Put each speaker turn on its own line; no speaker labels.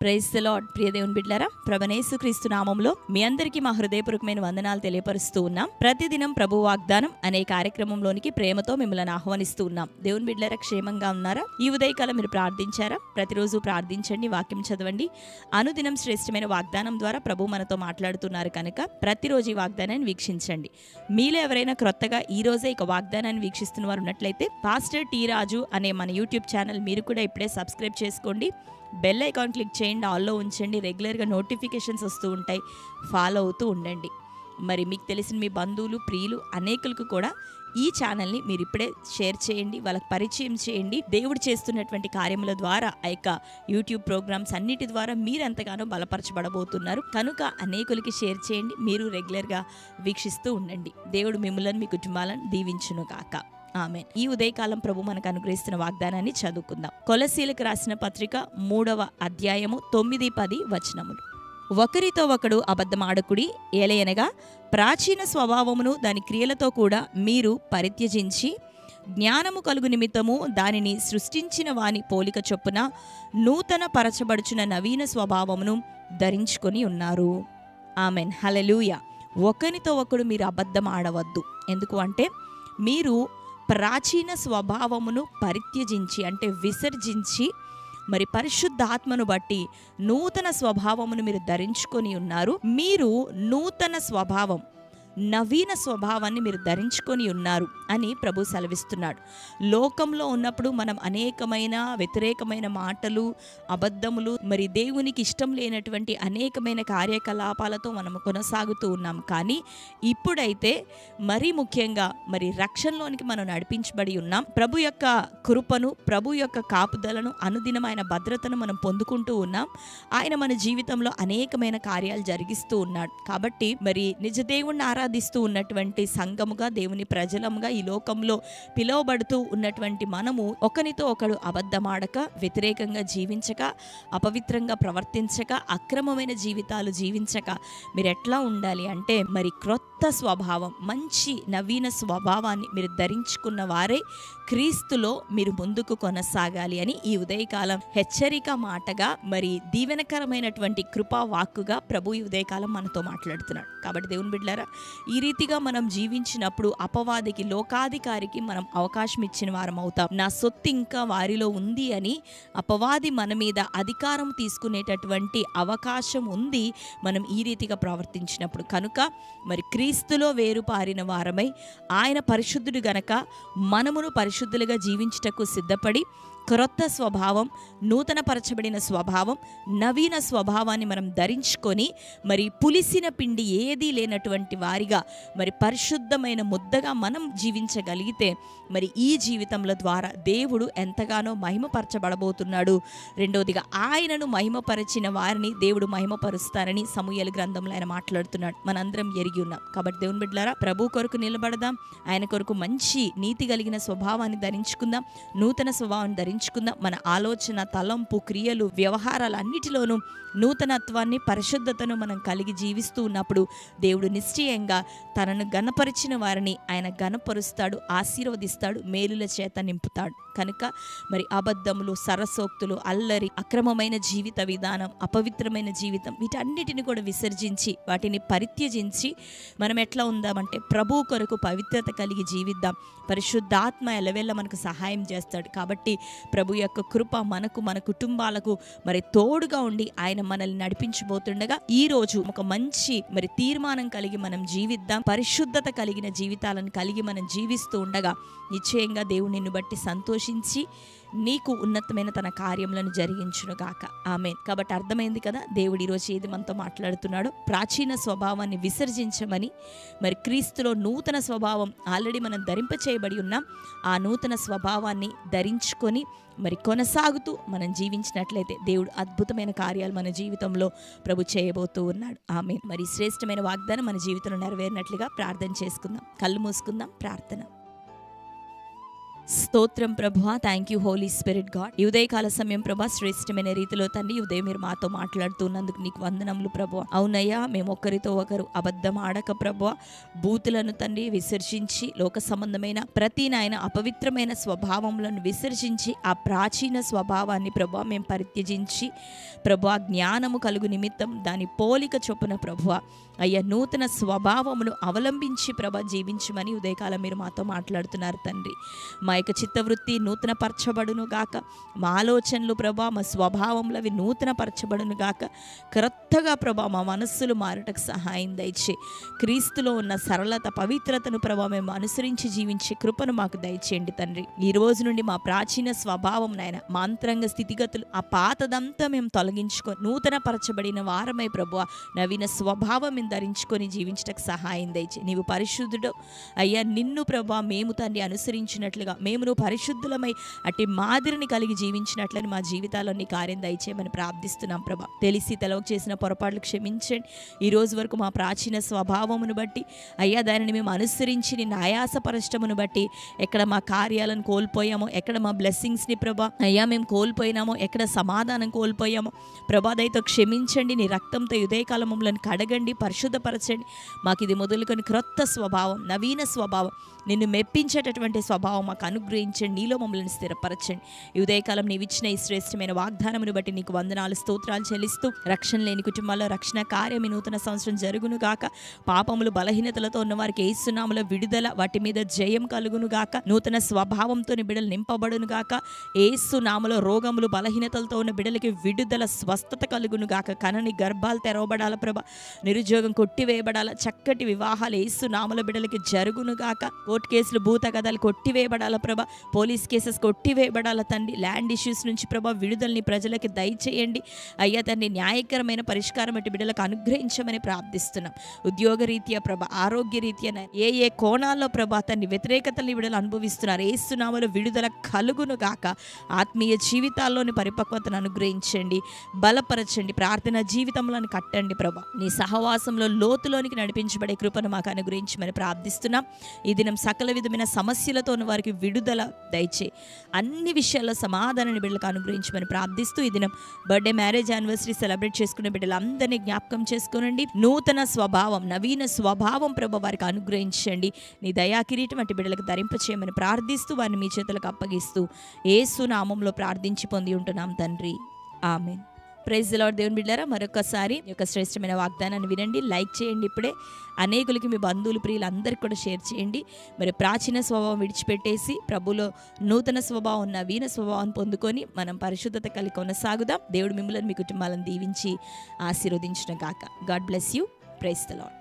Praise the lord. ప్రియ దేవుని బిడ్డలారా, ప్రభువైన యేసుక్రీస్తు నామములో మీ అందరికీ మా హృదయపూర్వకమైన వందనాలు తెలియపరుస్తూ ఉన్నాం. ప్రతిదినం ప్రభు వాగ్దానం అనే కార్యక్రమంలోనికి ప్రేమతో మిమ్మల్ని ఆహ్వానిస్తూ ఉన్నాం. దేవుని బిడ్డలారా, క్షేమంగా ఉన్నారా? ఈ ఉదయకాలం మీరు ప్రార్థించారా? ప్రతిరోజు ప్రార్థించండి, వాక్యం చదవండి. అనుదినం శ్రేష్టమైన వాగ్దానం ద్వారా ప్రభు మనతో మాట్లాడుతున్నారు కనుక ప్రతిరోజు ఈ వాగ్దానాన్ని వీక్షించండి. మీలో ఎవరైనా క్రొత్తగా ఈ రోజే ఇక వాగ్దానాన్ని వీక్షిస్తున్న వారు ఉన్నట్లయితే పాస్టర్ టీ రాజు అనే మన యూట్యూబ్ ఛానల్ మీరు కూడా ఇప్పుడే సబ్స్క్రైబ్ చేసుకోండి. బెల్ ఐకాన్ క్లిక్ చేయండి, ఆల్లో ఉంచండి. రెగ్యులర్గా నోటిఫికేషన్స్ వస్తూ ఉంటాయి, ఫాలో అవుతూ ఉండండి. మరి మీకు తెలిసిన మీ బంధువులు, ప్రియులు అనేకులకు కూడా ఈ ఛానల్ని మీరు ఇప్పుడే షేర్ చేయండి, వాళ్ళకి పరిచయం చేయండి. దేవుడు చేస్తున్నటువంటి కార్యముల ద్వారా ఆ యొక్క యూట్యూబ్ ప్రోగ్రామ్స్ అన్నిటి ద్వారా మీరు ఎంతగానో బలపరచబడబోతున్నారు కనుక అనేకులకి షేర్ చేయండి. మీరు రెగ్యులర్గా వీక్షిస్తూ ఉండండి. దేవుడు మిమ్మల్ని మీ కుటుంబాలను దీవించును గాక. ఆమేన్. ఈ ఉదయకాలం ప్రభు మనకు అనుగ్రహిస్తున్న వాగ్దానాన్ని చదువుకుందాం. కొలస్సీలకు రాసిన పత్రిక 3వ అధ్యాయము 9-10 వచనములు. ఒకరితో ఒకడు అబద్ధమాడకుడి, ఏలయనగా ప్రాచీన స్వభావమును దాని క్రియలతో కూడా మీరు పరిత్యజించి జ్ఞానము కలుగు నిమిత్తము దానిని సృష్టించిన వాని పోలిక చొప్పున నూతన పరచబడుచున్న నవీన స్వభావమును ధరించుకొని ఉన్నారు. ఆమెన్. హల్లెలూయా. ఒకరితో ఒకడు మీరు అబద్ధం ఆడవద్దు. ఎందుకు అంటే మీరు ప్రాచీన స్వభావమును పరిత్యజించి అంటే విసర్జించి మరి పరిశుద్ధాత్మను బట్టి నూతన స్వభావమును మీరు ధరించుకొని ఉన్నారు. మీరు నూతన స్వభావం, నవీన స్వభావాన్ని మీరు ధరించుకొని ఉన్నారు అని ప్రభు సెలవిస్తున్నాడు. లోకంలో ఉన్నప్పుడు మనం అనేకమైన వ్యతిరేకమైన మాటలు, అబద్ధములు, మరి దేవునికి ఇష్టం లేనటువంటి అనేకమైన కార్యకలాపాలతో మనం కొనసాగుతూ ఉన్నాం. కానీ ఇప్పుడైతే మరీ ముఖ్యంగా మరి రక్షణలోనికి మనం నడిపించబడి ఉన్నాం. ప్రభు యొక్క కృపను, ప్రభు యొక్క కాపుదలను, అనుదినం ఆయన భద్రతను మనం పొందుకుంటూ ఉన్నాం. ఆయన మన జీవితంలో అనేకమైన కార్యాలు జరిగిస్తూ ఉన్నాడు. కాబట్టి మరి నిజ దేవుణ్ణి ఆరాధిస్తూ ఉన్నటువంటి సంఘముగా, దేవుని ప్రజలముగా ఈ లోకంలో పిలువబడుతూ ఉన్నటువంటి మనము ఒకరితో ఒకడు అబద్ధమాడక, వ్యతిరేకంగా జీవించక, అపవిత్రంగా ప్రవర్తించక, అక్రమమైన జీవితాలు జీవించక మీరు ఎట్లా ఉండాలి అంటే మరి క్రొత్త స్వభావం, మంచి నవీన స్వభావాన్ని మీరు ధరించుకున్న వారే క్రీస్తులో మీరు ముందుకు కొనసాగాలి అని ఈ ఉదయకాలం హెచ్చరిక మాటగా, మరి దీవెనకరమైనటువంటి కృపా వాక్కుగా ప్రభు ఈ ఉదయకాలం మనతో మాట్లాడుతున్నాడు. కాబట్టి దేవుని బిడ్డలారా, ఈ రీతిగా మనం జీవించినప్పుడు అపవాదికి, లోకాధికారికి మనం అవకాశం ఇచ్చిన వారం అవుతాం. నా సొత్తు ఇంకా వారిలో ఉంది అని అపవాది మన మీద అధికారం తీసుకునేటటువంటి అవకాశం ఉంది మనం ఈ రీతిగా ప్రవర్తించినప్పుడు. కనుక మరి క్రీస్తులో వేరుపారిన వారమై ఆయన పరిశుద్ధుడు గనక మనమును పరిశుద్ధులుగా జీవించుటకు సిద్ధపడి క్రొత్త స్వభావం, నూతన పరచబడిన స్వభావం, నవీన స్వభావాన్ని మనం ధరించుకొని మరి పులిసిన పిండి ఏదీ లేనటువంటి వారిగా మరి పరిశుద్ధమైన ముద్దగా మనం జీవించగలిగితే మరి ఈ జీవితంలో ద్వారా దేవుడు ఎంతగానో మహిమపరచబడబోతున్నాడు. రెండవదిగా ఆయనను మహిమపరిచిన వారిని దేవుడు మహిమపరుస్తారని సమూయేలు గ్రంథంలో ఆయన మాట్లాడుతున్నాడు. మనందరం ఎరిగి ఉన్నాం. కాబట్టి దేవుని బిడ్డలారా, ప్రభు కొరకు నిలబడదాం. ఆయన కొరకు మంచి నీతి కలిగిన స్వభావాన్ని ధరించుకుందాం, నూతన స్వభావాన్ని ధరించుకుందాం. మన ఆలోచన, తలంపు, క్రియలు, వ్యవహారాలు అన్నిటిలోనూ నూతనత్వాన్ని, పరిశుద్ధతను మనం కలిగి జీవిస్తూ ఉన్నప్పుడు దేవుడు నిశ్చయంగా తనను గణపరిచిన వారిని ఆయన గణపరుస్తాడు, ఆశీర్వదిస్తాడు, మేలుల చేత నింపుతాడు. కనుక మరి అబద్ధములు, సరసోక్తులు, అల్లరి, అక్రమమైన జీవిత విధానం, అపవిత్రమైన జీవితం, వీటన్నిటిని కూడా విసర్జించి వాటిని పరిత్యజించి మనం ఎట్లా ఉందామంటే ప్రభు కొరకు పవిత్రత కలిగి జీవిద్దాం. పరిశుద్ధాత్మ ఎలవేళ మనకు సహాయం చేస్తాడు. కాబట్టి ప్రభు యొక్క కృప మనకు, మన కుటుంబాలకు మరి తోడుగా ఉండి ఆయన మనల్ని నడిపించబోతుండగా ఈ రోజు ఒక మంచి మరి తీర్మానం కలిగి మనం జీవిద్దాం. పరిశుద్ధత కలిగిన జీవితాలను కలిగి మనం జీవిస్తూ ఉండగా నిశ్చయంగా దేవుడు నిన్ను బట్టి సంతోషించి నీకు ఉన్నతమైన తన కార్యములను జరిగించునుగాక. ఆమేన్. కాబట్టి అర్థమైంది కదా దేవుడు ఈరోజు ఏది మనతో మాట్లాడుతున్నాడో. ప్రాచీన స్వభావాన్ని విసర్జించమని, మరి క్రీస్తులో నూతన స్వభావం ఆల్రెడీ మనం ధరింపచేయబడి ఉన్నాం. ఆ నూతన స్వభావాన్ని ధరించుకొని మరి కొనసాగుతూ మనం జీవించినట్లయితే దేవుడు అద్భుతమైన కార్యాలు మన జీవితంలో ప్రభు చేయబోతూ ఉన్నాడు. ఆమేన్. మరి శ్రేష్టమైన వాగ్దానం మన జీవితంలో నెరవేరినట్లుగా ప్రార్థన చేసుకుందాం. కళ్ళు మూసుకుందాం. ప్రార్థన. స్తోత్రం ప్రభువా, thank you holy spirit God. ఈ ఉదయకాల సమయం ప్రభా శ్రేష్టమైన రీతిలో తండ్రి ఉదయం మీరు మాతో మాట్లాడుతున్నందుకు నీకు వందనములు ప్రభువా. అవునయ్యా, మేము ఒకరితో ఒకరు అబద్ధం ఆడక ప్రభువా, బూతులను తండ్రి విసర్జించి లోక సంబంధమైన ప్రతి నాయన అపవిత్రమైన స్వభావములను విసర్జించి ఆ ప్రాచీన స్వభావాన్ని ప్రభువా మేము పరిత్యజించి ప్రభువా జ్ఞానము కలుగు నిమిత్తం దాని పోలిక చొప్పున ప్రభువా అయ్యా నూతన స్వభావమును అవలంబించి ప్రభా జీవించమని ఉదయకాలం మీరు మాతో మాట్లాడుతున్నారు తండ్రి. మా యొక్క చిత్తవృత్తి నూతన పరచబడును గాక, మా ఆలోచనలు ప్రభా మా స్వభావంలో అవి నూతన పరచబడును గాక. క్రొత్తగా ప్రభా మా మనస్సులు మారటకు సహాయం దయచే. క్రీస్తులో ఉన్న సరళత పవిత్రతను ప్రభా మేము అనుసరించి జీవించే కృపను మాకు దయచేయండి తండ్రి. ఈ రోజు నుండి మా ప్రాచీన స్వభావం నాయన మా అంతరంగ స్థితిగతులు ఆ పాతదంతా మేము తొలగించుకొని నూతన పరచబడిన వారమై ప్రభువా నవీన స్వభావం మేము ధరించుకొని జీవించటకు సహాయం దయచే. నీవు పరిశుద్ధుడు అయ్యా, నిన్ను ప్రభా మేము తండ్రి అనుసరించినట్లుగా మేము పరిశుద్ధులమై అట్టి మాదిరిని కలిగి జీవించినట్లని మా జీవితాల్లో నీ కార్యం దయచేయమని ప్రార్థిస్తున్నాం ప్రభా. తెలిసి తెలవక చేసిన పొరపాట్లు క్షమించండి. ఈ రోజు వరకు మా ప్రాచీన స్వభావమును బట్టి అయ్యా దానిని మేము అనుసరించి నిన్ను ఆయాసపరచటమును బట్టి ఎక్కడ మా కార్యాలను కోల్పోయామో, ఎక్కడ మా బ్లెస్సింగ్స్ని ప్రభా అయ్యా మేము కోల్పోయినామో, ఎక్కడ సమాధానం కోల్పోయామో ప్రభా దయతో క్షమించండి. నీ రక్తంతో ఉదయకాలం మమ్మల్ని కడగండి, పరిశుద్ధపరచండి. మాకు ఇది మొదలుకొని క్రొత్త స్వభావం, నవీన స్వభావం, నిన్ను మెప్పించేటటువంటి స్వభావం మాకు అనుగ్రహించండి. నీలో మమ్మల్ని స్థిరపరచండి. ఈ ఉదయకాలం నీవు ఇచ్చిన ఈ శ్రేష్టమైన వాగ్దానమును బట్టి నీకు వందనాలు స్తోత్రాలు చెల్లిస్తూ రక్షణ లేని కుటుంబాల్లో రక్షణ కార్యం ఈ నూతన సంవత్సరం జరుగును గాక. పాపములు బలహీనతలతో ఉన్న వారికి యేసు నామములో విడుదల, వాటి మీద జయం కలుగును గాక. నూతన స్వభావంతో బిడ్డలు నింపబడును గాక. యేసు నామములో రోగములు బలహీనతలతో ఉన్న బిడ్డలకి విడుదల, స్వస్థత కలుగును గాక. కనని గర్భాలు తెరవబడాల ప్రభ, నిరుద్యోగం కొట్టివేయబడాల. చక్కటి వివాహాలు యేసు నామములో బిడ్డలకి జరుగును గాక. కోర్టు కేసులు, భూత కథలు కొట్టివేయబడాల ప్రభ, పోలీస్ కేసెస్ కొట్టివేయబడాల తండ్రి. ల్యాండ్ ఇష్యూస్ నుంచి ప్రభ విడుదలని ప్రజలకి దయచేయండి అయ్యా తండ్రి. న్యాయకరమైన పరిష్కారం అటు బిడ్డలకు అనుగ్రహించమని ప్రార్థిస్తున్నాం. ఉద్యోగ రీత్యా ప్రభ, ఆరోగ్య రీత్యా ఏ కోణాల్లో ప్రభ తండ్రి వ్యతిరేకతల్ని బిడ్డలు అనుభవిస్తున్నారు. యేసు నామములో విడుదల కలుగును గాక. ఆత్మీయ జీవితాల్లోని పరిపక్వతను అనుగ్రహించండి, బలపరచండి. ప్రార్థన జీవితంలో కట్టండి ప్రభ. నీ సహవాసంలో లోతులోనికి నడిపించబడే కృపను మాకు అనుగ్రహించమని ప్రార్థిస్తున్నాం. ఈ దినం సకల విధమైన సమస్యలతో ఉన్న వారికి విడుదల దయచే. అన్ని విషయాల్లో సమాధానాన్ని బిడ్డలకు అనుగ్రహించమని ప్రార్థిస్తూ ఈ దినం బర్త్డే, మ్యారేజ్ యానివర్సరీ సెలబ్రేట్ చేసుకునే బిడ్డలందరినీ జ్ఞాపకం చేసుకోనండి. నూతన స్వభావం, నవీన స్వభావం ప్రభ వారికి అనుగ్రహించండి. నీ దయా కిరీటం అట్టి బిడ్డలకు ధరింపచేయమని ప్రార్థిస్తూ వారిని మీ చేతులకు అప్పగిస్తూ యేసు నామములో ప్రార్థించి పొంది ఉంటున్నాం తండ్రి, ఆమేన్. Praise the lord. దేవుని బిడ్డలారా, మరొకసారి ఈ యొక్క శ్రేష్టమైన వాగ్దానాన్ని వినండి, లైక్ చేయండి. ఇప్పుడే అనేకులకి మీ బంధువులు, ప్రియులు అందరికీ కూడా షేర్ చేయండి. మరి ప్రాచీన స్వభావం విడిచిపెట్టేసి ప్రభులో నూతన స్వభావం, నవీన స్వభావాన్ని పొందుకొని మనం పరిశుద్ధత కలిగి కొనసాగుదాం. దేవుడు మిమ్మల్ని, మీ కుటుంబాలను దీవించి ఆశీర్వదించును గాక. God bless you. Praise the lord.